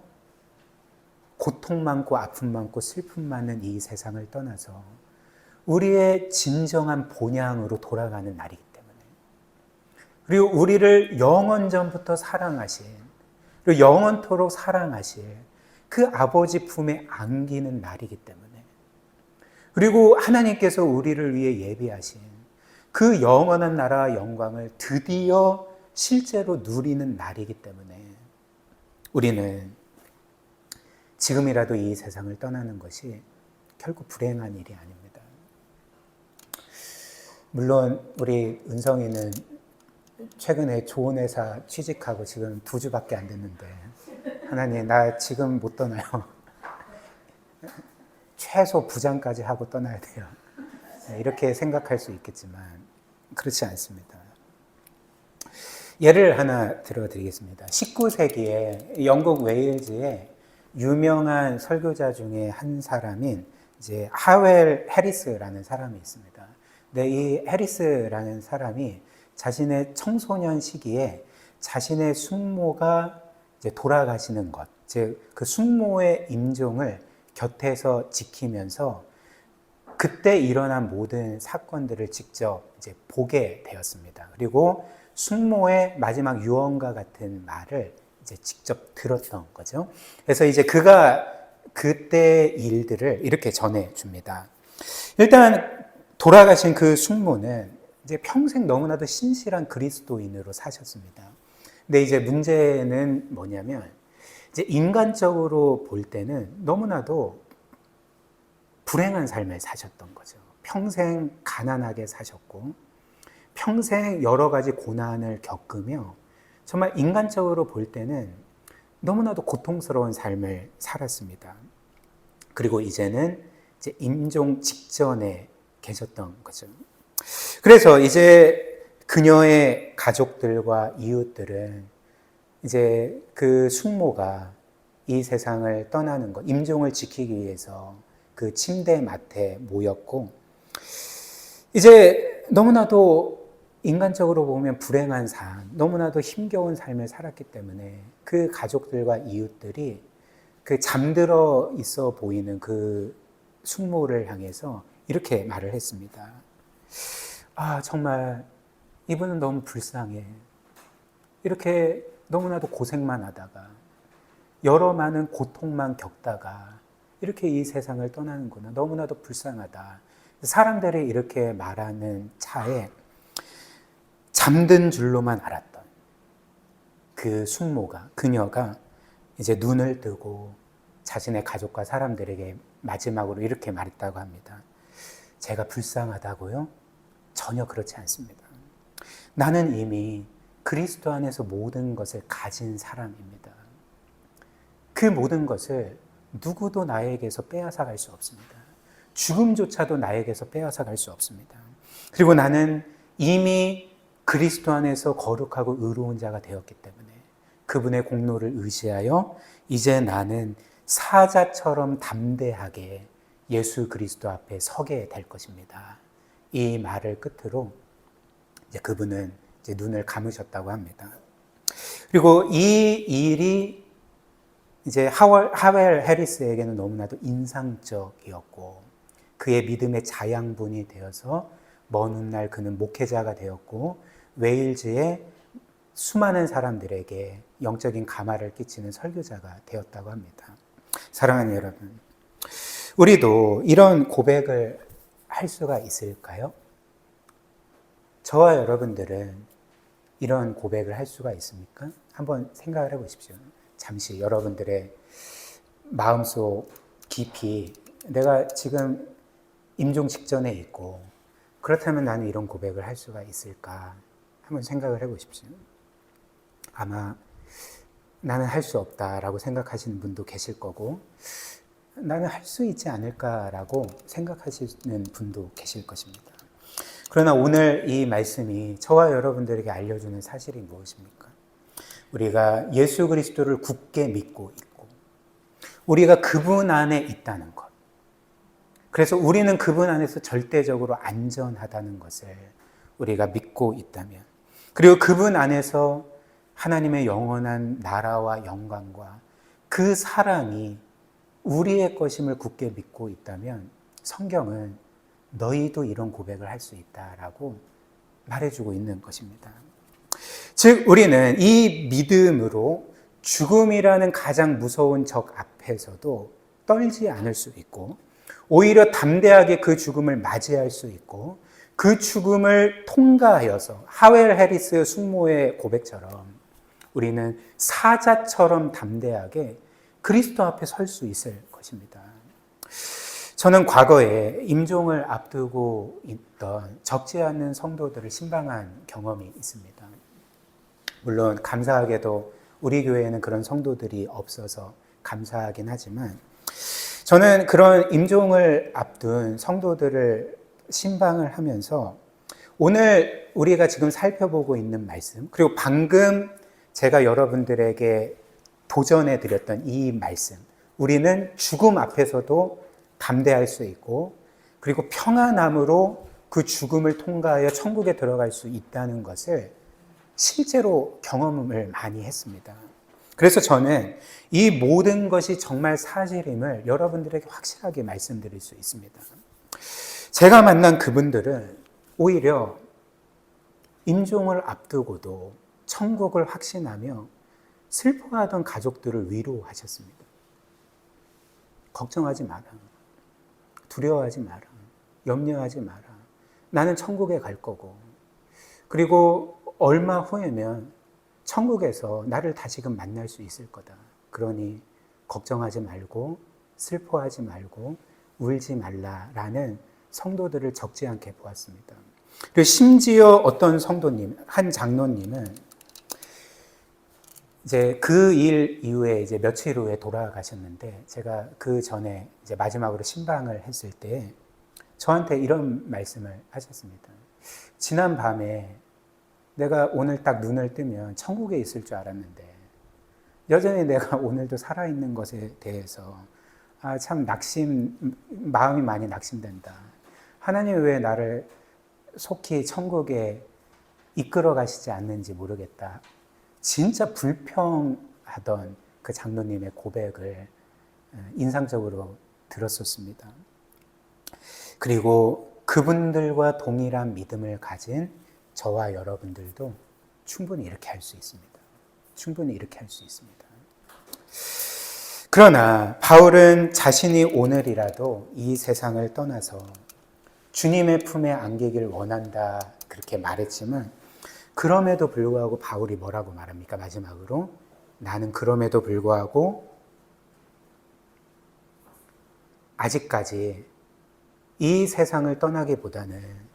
S1: 고통 많고 아픔 많고 슬픔 많은 이 세상을 떠나서 우리의 진정한 본향으로 돌아가는 날이기 때문에, 그리고 우리를 영원 전부터 사랑하신, 그리고 영원토록 사랑하실 그 아버지 품에 안기는 날이기 때문에, 그리고 하나님께서 우리를 위해 예비하신 그 영원한 나라와 영광을 드디어 실제로 누리는 날이기 때문에 우리는 지금이라도 이 세상을 떠나는 것이 결코 불행한 일이 아닙니다. 물론 우리 은성이는 최근에 좋은 회사 취직하고 지금 2주밖에 안 됐는데, 하나님 나 지금 못 떠나요. 최소 부장까지 하고 떠나야 돼요. 이렇게 생각할 수 있겠지만 그렇지 않습니다. 예를 하나 들어드리겠습니다. 19세기에 영국 웨일즈에 유명한 설교자 중에 한 사람인 이제 하웰 해리스라는 사람이 있습니다. 근데 이 해리스라는 사람이 자신의 청소년 시기에 자신의 숙모가 이제 돌아가시는 것, 즉 그 숙모의 임종을 곁에서 지키면서 그때 일어난 모든 사건들을 직접 이제 보게 되었습니다. 그리고 숙모의 마지막 유언과 같은 말을 이제 직접 들었던 거죠. 그래서 이제 그가 그때 일들을 이렇게 전해 줍니다. 일단 돌아가신 그 숙모는 이제 평생 너무나도 신실한 그리스도인으로 사셨습니다. 근데 이제 문제는 뭐냐면 이제 인간적으로 볼 때는 너무나도 불행한 삶을 사셨던 거죠. 평생 가난하게 사셨고 평생 여러 가지 고난을 겪으며 정말 인간적으로 볼 때는 너무나도 고통스러운 삶을 살았습니다. 그리고 이제는 이제 임종 직전에 계셨던 거죠. 그래서 이제 그녀의 가족들과 이웃들은 이제 그 숙모가 이 세상을 떠나는 것, 임종을 지키기 위해서 그 침대 맡에 모였고, 이제 너무나도 인간적으로 보면 불행한 삶, 너무나도 힘겨운 삶을 살았기 때문에 그 가족들과 이웃들이 그 잠들어 있어 보이는 그 숙모를 향해서 이렇게 말을 했습니다. 아, 정말 이분은 너무 불쌍해. 이렇게 너무나도 고생만 하다가 여러 많은 고통만 겪다가 이렇게 이 세상을 떠나는구나. 너무나도 불쌍하다. 사람들이 이렇게 말하는 차에 잠든 줄로만 알았던 그 숙모가, 그녀가 이제 눈을 뜨고 자신의 가족과 사람들에게 마지막으로 이렇게 말했다고 합니다. 제가 불쌍하다고요? 전혀 그렇지 않습니다. 나는 이미 그리스도 안에서 모든 것을 가진 사람입니다. 그 모든 것을 누구도 나에게서 빼앗아갈 수 없습니다. 죽음조차도 나에게서 빼앗아갈 수 없습니다. 그리고 나는 이미 그리스도 안에서 거룩하고 의로운 자가 되었기 때문에 그분의 공로를 의지하여 이제 나는 사자처럼 담대하게 예수 그리스도 앞에 서게 될 것입니다. 이 말을 끝으로 이제 그분은 이제 눈을 감으셨다고 합니다. 그리고 이 일이 이제 하웰 해리스에게는 너무나도 인상적이었고 그의 믿음의 자양분이 되어서 먼 훗날 그는 목회자가 되었고 웨일즈의 수많은 사람들에게 영적인 감화를 끼치는 설교자가 되었다고 합니다. 사랑하는 여러분, 우리도 이런 고백을 할 수가 있을까요? 저와 여러분들은 이런 고백을 할 수가 있습니까? 한번 생각을 해보십시오. 잠시 여러분들의 마음속 깊이 내가 지금 임종 직전에 있고 그렇다면 나는 이런 고백을 할 수가 있을까? 한번 생각을 해보십시오. 아마 나는 할 수 없다라고 생각하시는 분도 계실 거고 나는 할 수 있지 않을까라고 생각하시는 분도 계실 것입니다. 그러나 오늘 이 말씀이 저와 여러분들에게 알려주는 사실이 무엇입니까? 우리가 예수 그리스도를 굳게 믿고 있고 우리가 그분 안에 있다는 것, 그래서 우리는 그분 안에서 절대적으로 안전하다는 것을 우리가 믿고 있다면, 그리고 그분 안에서 하나님의 영원한 나라와 영광과 그 사랑이 우리의 것임을 굳게 믿고 있다면 성경은 너희도 이런 고백을 할 수 있다라고 말해주고 있는 것입니다. 즉 우리는 이 믿음으로 죽음이라는 가장 무서운 적 앞에서도 떨지 않을 수 있고 오히려 담대하게 그 죽음을 맞이할 수 있고 그 죽음을 통과하여서 하웰 해리스 숙모의 고백처럼 우리는 사자처럼 담대하게 그리스도 앞에 설 수 있을 것입니다. 저는 과거에 임종을 앞두고 있던 적지 않은 성도들을 신방한 경험이 있습니다. 물론 감사하게도 우리 교회에는 그런 성도들이 없어서 감사하긴 하지만 저는 그런 임종을 앞둔 성도들을 신방을 하면서 오늘 우리가 지금 살펴보고 있는 말씀, 그리고 방금 제가 여러분들에게 도전해 드렸던 이 말씀, 우리는 죽음 앞에서도 담대할 수 있고, 그리고 평안함으로 그 죽음을 통과하여 천국에 들어갈 수 있다는 것을 실제로 경험을 많이 했습니다. 그래서 저는 이 모든 것이 정말 사실임을 여러분들에게 확실하게 말씀드릴 수 있습니다. 제가 만난 그분들은 오히려 임종을 앞두고도 천국을 확신하며 슬퍼하던 가족들을 위로하셨습니다. 걱정하지 마라. 두려워하지 마라. 염려하지 마라. 나는 천국에 갈 거고, 그리고 얼마 후에면 천국에서 나를 다시금 만날 수 있을 거다. 그러니 걱정하지 말고 슬퍼하지 말고 울지 말라라는 성도들을 적지 않게 보았습니다. 그리고 심지어 어떤 성도님, 한 장로님은 이제 그 일 이후에 이제 며칠 후에 돌아가셨는데, 제가 그 전에 이제 마지막으로 신방을 했을 때 저한테 이런 말씀을 하셨습니다. 지난 밤에 내가 오늘 딱 눈을 뜨면 천국에 있을 줄 알았는데 여전히 내가 오늘도 살아있는 것에 대해서 참 마음이 많이 낙심된다. 하나님 왜 나를 속히 천국에 이끌어 가시지 않는지 모르겠다. 진짜 불평하던 그 장로님의 고백을 인상적으로 들었었습니다. 그리고 그분들과 동일한 믿음을 가진 저와 여러분들도 충분히 이렇게 할 수 있습니다. 충분히 이렇게 할 수 있습니다. 그러나 바울은 자신이 오늘이라도 이 세상을 떠나서 주님의 품에 안기길 원한다 그렇게 말했지만, 그럼에도 불구하고 바울이 뭐라고 말합니까? 마지막으로 나는 그럼에도 불구하고 아직까지 이 세상을 떠나기보다는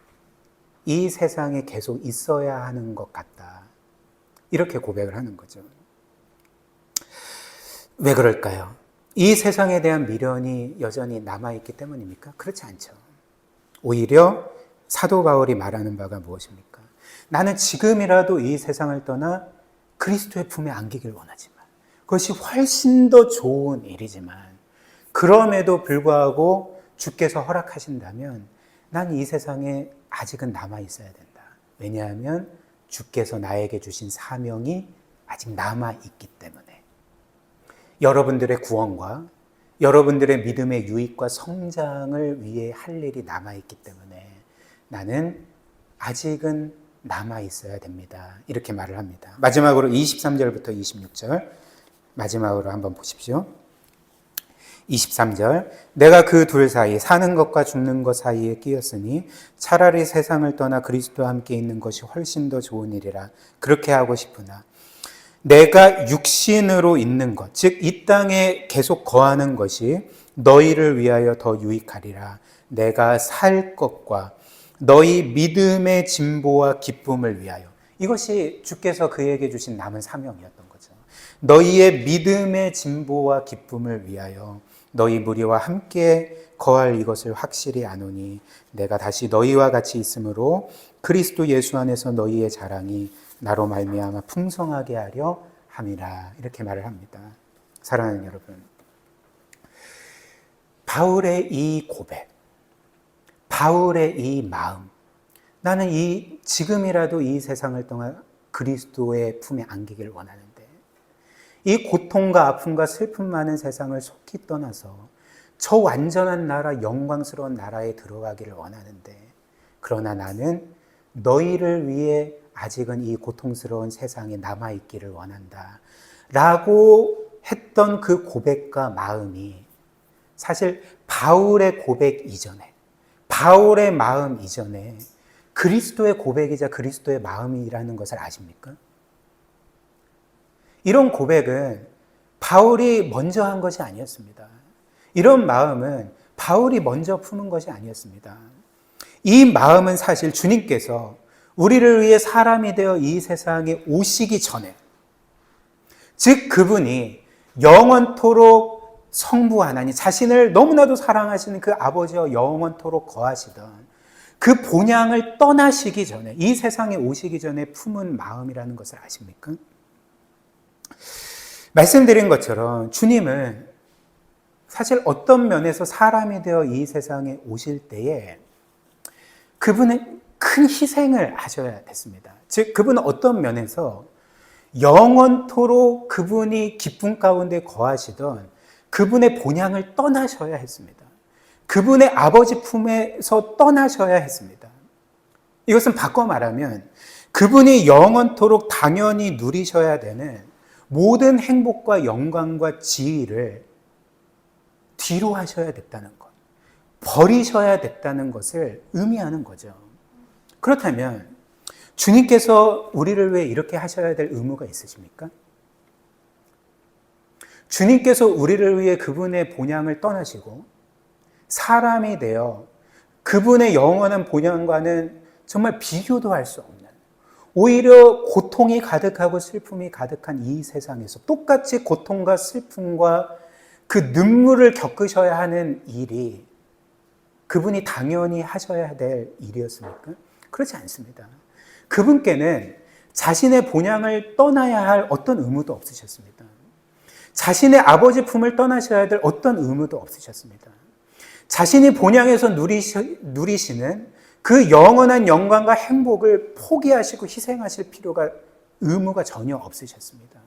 S1: 이 세상에 계속 있어야 하는 것 같다. 이렇게 고백을 하는 거죠. 왜 그럴까요? 이 세상에 대한 미련이 여전히 남아있기 때문입니까? 그렇지 않죠. 오히려 사도 바울이 말하는 바가 무엇입니까? 나는 지금이라도 이 세상을 떠나 그리스도의 품에 안기길 원하지만, 그것이 훨씬 더 좋은 일이지만, 그럼에도 불구하고 주께서 허락하신다면 난 이 세상에 아직은 남아 있어야 된다. 왜냐하면 주께서 나에게 주신 사명이 아직 남아 있기 때문에, 여러분들의 구원과 여러분들의 믿음의 유익과 성장을 위해 할 일이 남아 있기 때문에 나는 아직은 남아 있어야 됩니다. 이렇게 말을 합니다. 마지막으로 23절부터 26절 마지막으로 한번 보십시오. 23절, 내가 그 둘 사이 사는 것과 죽는 것 사이에 끼었으니 차라리 세상을 떠나 그리스도와 함께 있는 것이 훨씬 더 좋은 일이라 그렇게 하고 싶으나 내가 육신으로 있는 것, 즉 이 땅에 계속 거하는 것이 너희를 위하여 더 유익하리라. 내가 살 것과 너희 믿음의 진보와 기쁨을 위하여. 이것이 주께서 그에게 주신 남은 사명이었던 거죠. 너희의 믿음의 진보와 기쁨을 위하여 너희 무리와 함께 거할 이것을 확실히 아노니 내가 다시 너희와 같이 있으므로 그리스도 예수 안에서 너희의 자랑이 나로 말미암아 풍성하게 하려 함이라. 이렇게 말을 합니다. 사랑하는 여러분, 바울의 이 고백, 바울의 이 마음, 나는 지금이라도 이 세상을 떠나 그리스도의 품에 안기길 원하는데, 이 고통과 아픔과 슬픔 많은 세상을 속히 떠나서 저 완전한 나라, 영광스러운 나라에 들어가기를 원하는데, 그러나 나는 너희를 위해 아직은 이 고통스러운 세상에 남아있기를 원한다 라고 했던 그 고백과 마음이 사실 바울의 고백 이전에, 바울의 마음 이전에 그리스도의 고백이자 그리스도의 마음이라는 것을 아십니까? 이런 고백은 바울이 먼저 한 것이 아니었습니다. 이런 마음은 바울이 먼저 품은 것이 아니었습니다. 이 마음은 사실 주님께서 우리를 위해 사람이 되어 이 세상에 오시기 전에, 즉 그분이 영원토록 성부 하나님, 자신을 너무나도 사랑하시는 그 아버지와 영원토록 거하시던 그 본향을 떠나시기 전에, 이 세상에 오시기 전에 품은 마음이라는 것을 아십니까? 말씀드린 것처럼 주님은 사실 어떤 면에서 사람이 되어 이 세상에 오실 때에 그분은 큰 희생을 하셔야 됐습니다. 즉 그분은 어떤 면에서 영원토록 그분이 기쁨 가운데 거하시던 그분의 본향을 떠나셔야 했습니다. 그분의 아버지 품에서 떠나셔야 했습니다. 이것은 바꿔 말하면 그분이 영원토록 당연히 누리셔야 되는 모든 행복과 영광과 지위를 뒤로 하셔야 됐다는 것, 버리셔야 됐다는 것을 의미하는 거죠. 그렇다면 주님께서 우리를 위해 이렇게 하셔야 될 의무가 있으십니까? 주님께서 우리를 위해 그분의 본향을 떠나시고 사람이 되어 그분의 영원한 본향과는 정말 비교도 할 수 없는, 오히려 고통이 가득하고 슬픔이 가득한 이 세상에서 똑같이 고통과 슬픔과 그 눈물을 겪으셔야 하는 일이 그분이 당연히 하셔야 될 일이었습니까? 그렇지 않습니다. 그분께는 자신의 본향을 떠나야 할 어떤 의무도 없으셨습니다. 자신의 아버지 품을 떠나셔야 될 어떤 의무도 없으셨습니다. 자신이 본향에서 누리시는 그 영원한 영광과 행복을 포기하시고 희생하실 필요가, 의무가 전혀 없으셨습니다.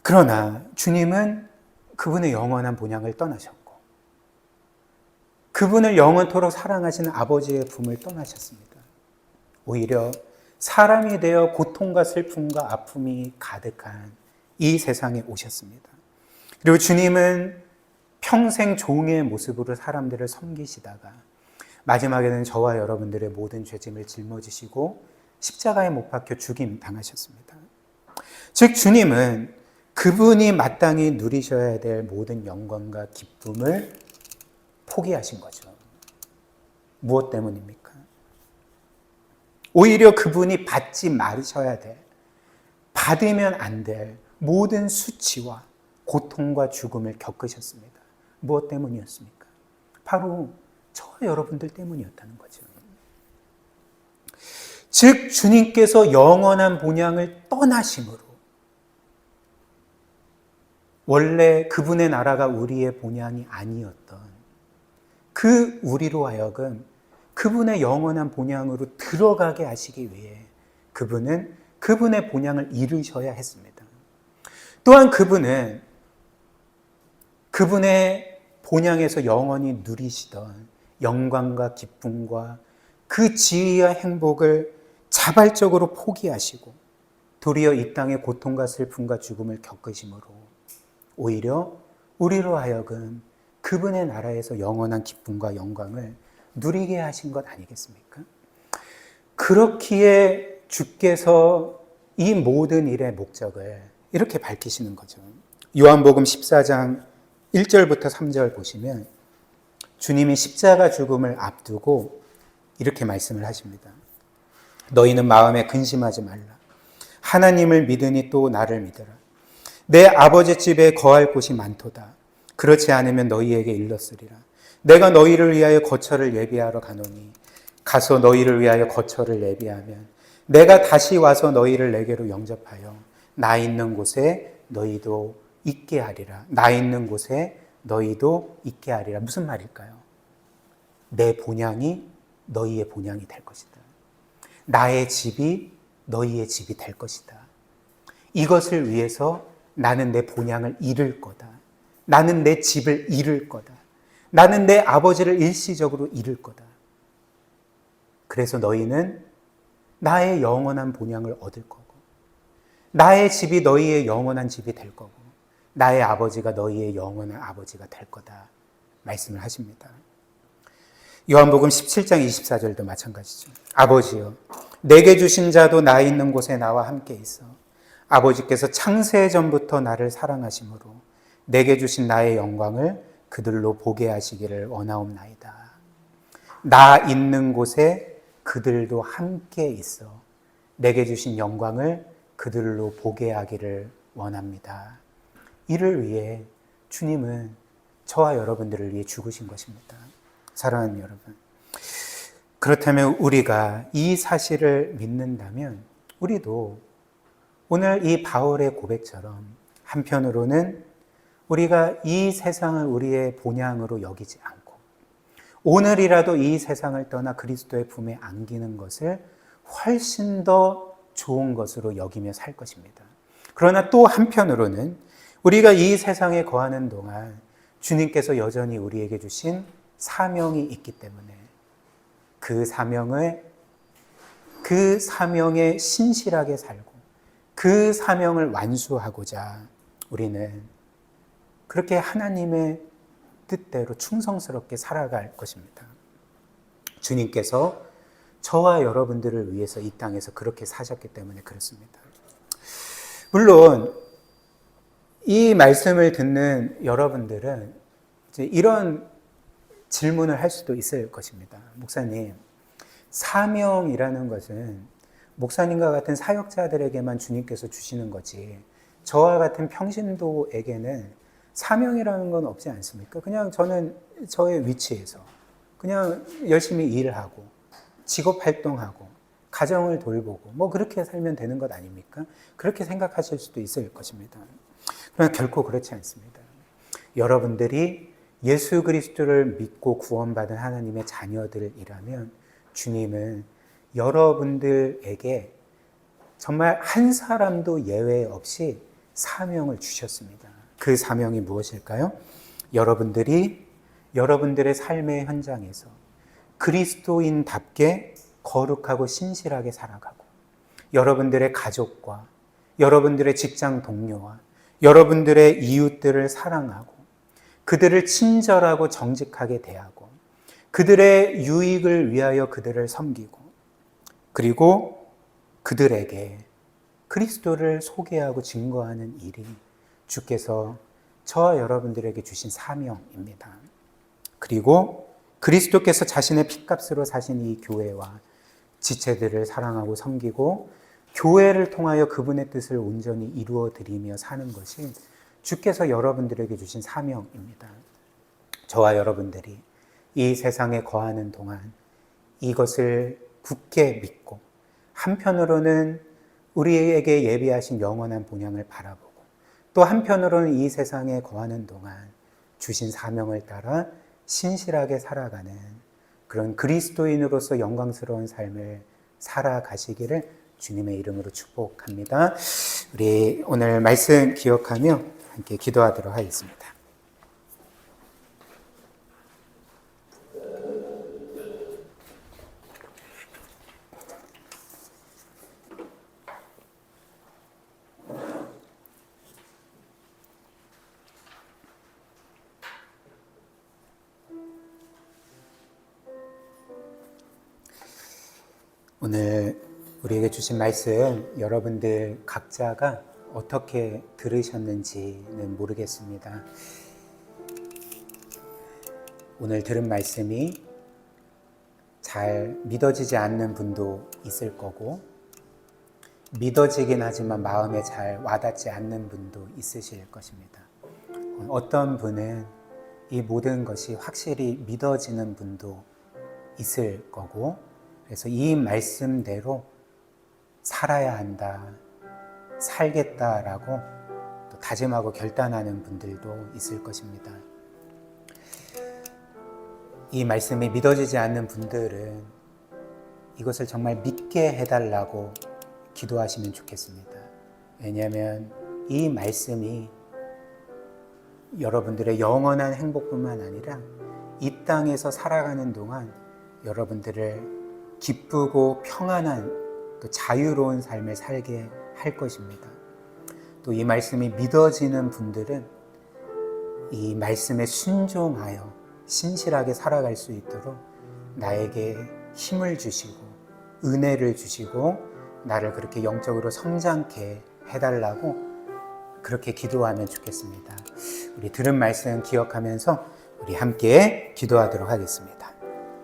S1: 그러나 주님은 그분의 영원한 본향을 떠나셨고 그분을 영원토록 사랑하시는 아버지의 품을 떠나셨습니다. 오히려 사람이 되어 고통과 슬픔과 아픔이 가득한 이 세상에 오셨습니다. 그리고 주님은 평생 종의 모습으로 사람들을 섬기시다가 마지막에는 저와 여러분들의 모든 죄짐을 짊어지시고 십자가에 못 박혀 죽임 당하셨습니다. 즉 주님은 그분이 마땅히 누리셔야 될 모든 영광과 기쁨을 포기하신 거죠. 무엇 때문입니까? 오히려 그분이 받지 말으셔야 될, 받으면 안 될 모든 수치와 고통과 죽음을 겪으셨습니다. 무엇 때문이었습니까? 바로 저와 여러분들 때문이었다는 거죠. 즉 주님께서 영원한 본향을 떠나심으로 원래 그분의 나라가 우리의 본향이 아니었던 그 우리로 하여금 그분의 영원한 본향으로 들어가게 하시기 위해 그분은 그분의 본향을 이루셔야 했습니다. 또한 그분은 그분의 본향에서 영원히 누리시던 영광과 기쁨과 그 지위와 행복을 자발적으로 포기하시고 도리어 이 땅의 고통과 슬픔과 죽음을 겪으심으로 오히려 우리로 하여금 그분의 나라에서 영원한 기쁨과 영광을 누리게 하신 것 아니겠습니까? 그렇기에 주께서 이 모든 일의 목적을 이렇게 밝히시는 거죠. 요한복음 14장 1절부터 3절 보시면 주님이 십자가 죽음을 앞두고 이렇게 말씀을 하십니다. 너희는 마음에 근심하지 말라. 하나님을 믿으니 또 나를 믿으라. 내 아버지 집에 거할 곳이 많도다. 그렇지 않으면 너희에게 일렀으리라. 내가 너희를 위하여 거처를 예비하러 가노니 가서 너희를 위하여 거처를 예비하면 내가 다시 와서 너희를 내게로 영접하여 나 있는 곳에 너희도 있게 하리라. 나 있는 곳에 너희도 있게 하리라. 무슨 말일까요? 내 본향이 너희의 본향이 될 것이다. 나의 집이 너희의 집이 될 것이다. 이것을 위해서 나는 내 본향을 잃을 거다. 나는 내 집을 잃을 거다. 나는 내 아버지를 일시적으로 잃을 거다. 그래서 너희는 나의 영원한 본향을 얻을 거고 나의 집이 너희의 영원한 집이 될 거고 나의 아버지가 너희의 영원한 아버지가 될 거다 말씀을 하십니다. 요한복음 17장 24절도 마찬가지죠. 아버지여 내게 주신 자도 나 있는 곳에 나와 함께 있어 아버지께서 창세 전부터 나를 사랑하심으로 내게 주신 나의 영광을 그들로 보게 하시기를 원하옵나이다. 나 있는 곳에 그들도 함께 있어 내게 주신 영광을 그들로 보게 하기를 원합니다. 이를 위해 주님은 저와 여러분들을 위해 죽으신 것입니다. 사랑하는 여러분, 그렇다면 우리가 이 사실을 믿는다면 우리도 오늘 이 바울의 고백처럼 한편으로는 우리가 이 세상을 우리의 본향으로 여기지 않고 오늘이라도 이 세상을 떠나 그리스도의 품에 안기는 것을 훨씬 더 좋은 것으로 여기며 살 것입니다. 그러나 또 한편으로는 우리가 이 세상에 거하는 동안 주님께서 여전히 우리에게 주신 사명이 있기 때문에 그 사명에 신실하게 살고 그 사명을 완수하고자 우리는 그렇게 하나님의 뜻대로 충성스럽게 살아갈 것입니다. 주님께서 저와 여러분들을 위해서 이 땅에서 그렇게 사셨기 때문에 그렇습니다. 물론 이 말씀을 듣는 여러분들은 이제 이런 질문을 할 수도 있을 것입니다. 목사님, 사명이라는 것은 목사님과 같은 사역자들에게만 주님께서 주시는 거지 저와 같은 평신도에게는 사명이라는 건 없지 않습니까? 그냥 저는 저의 위치에서 그냥 열심히 일하고 직업활동하고 가정을 돌보고 뭐 그렇게 살면 되는 것 아닙니까? 그렇게 생각하실 수도 있을 것입니다. 그러나 결코 그렇지 않습니다. 여러분들이 예수 그리스도를 믿고 구원받은 하나님의 자녀들이라면 주님은 여러분들에게 정말 한 사람도 예외 없이 사명을 주셨습니다. 그 사명이 무엇일까요? 여러분들이 여러분들의 삶의 현장에서 그리스도인답게 거룩하고 신실하게 살아가고 여러분들의 가족과 여러분들의 직장 동료와 여러분들의 이웃들을 사랑하고 그들을 친절하고 정직하게 대하고 그들의 유익을 위하여 그들을 섬기고 그리고 그들에게 그리스도를 소개하고 증거하는 일이 주께서 저와 여러분들에게 주신 사명입니다. 그리고 그리스도께서 자신의 핏값으로 사신 이 교회와 지체들을 사랑하고 섬기고 교회를 통하여 그분의 뜻을 온전히 이루어 드리며 사는 것이 주께서 여러분들에게 주신 사명입니다. 저와 여러분들이 이 세상에 거하는 동안 이것을 굳게 믿고 한편으로는 우리에게 예비하신 영원한 본향을 바라보고 또 한편으로는 이 세상에 거하는 동안 주신 사명을 따라 신실하게 살아가는 그런 그리스도인으로서 영광스러운 삶을 살아가시기를 주님의 이름으로 축복합니다. 우리 오늘 말씀 기억하며 함께 기도하도록 하겠습니다. 오늘 우리에게 주신 말씀 여러분들 각자가 어떻게 들으셨는지는 모르겠습니다. 오늘 들은 말씀이 잘 믿어지지 않는 분도 있을 거고 믿어지긴 하지만 마음에 잘 와닿지 않는 분도 있으실 것입니다. 어떤 분은 이 모든 것이 확실히 믿어지는 분도 있을 거고 그래서 이 말씀대로 살아야 한다, 살겠다라고 또 다짐하고 결단하는 분들도 있을 것입니다. 이 말씀이 믿어지지 않는 분들은 이것을 정말 믿게 해달라고 기도하시면 좋겠습니다. 왜냐하면 이 말씀이 여러분들의 영원한 행복뿐만 아니라 이 땅에서 살아가는 동안 여러분들을 기쁘고 평안한 또 자유로운 삶을 살게 할 것입니다. 또 이 말씀이 믿어지는 분들은 이 말씀에 순종하여 신실하게 살아갈 수 있도록 나에게 힘을 주시고 은혜를 주시고 나를 그렇게 영적으로 성장케 해달라고 그렇게 기도하면 좋겠습니다. 우리 들은 말씀 기억하면서 우리 함께 기도하도록 하겠습니다.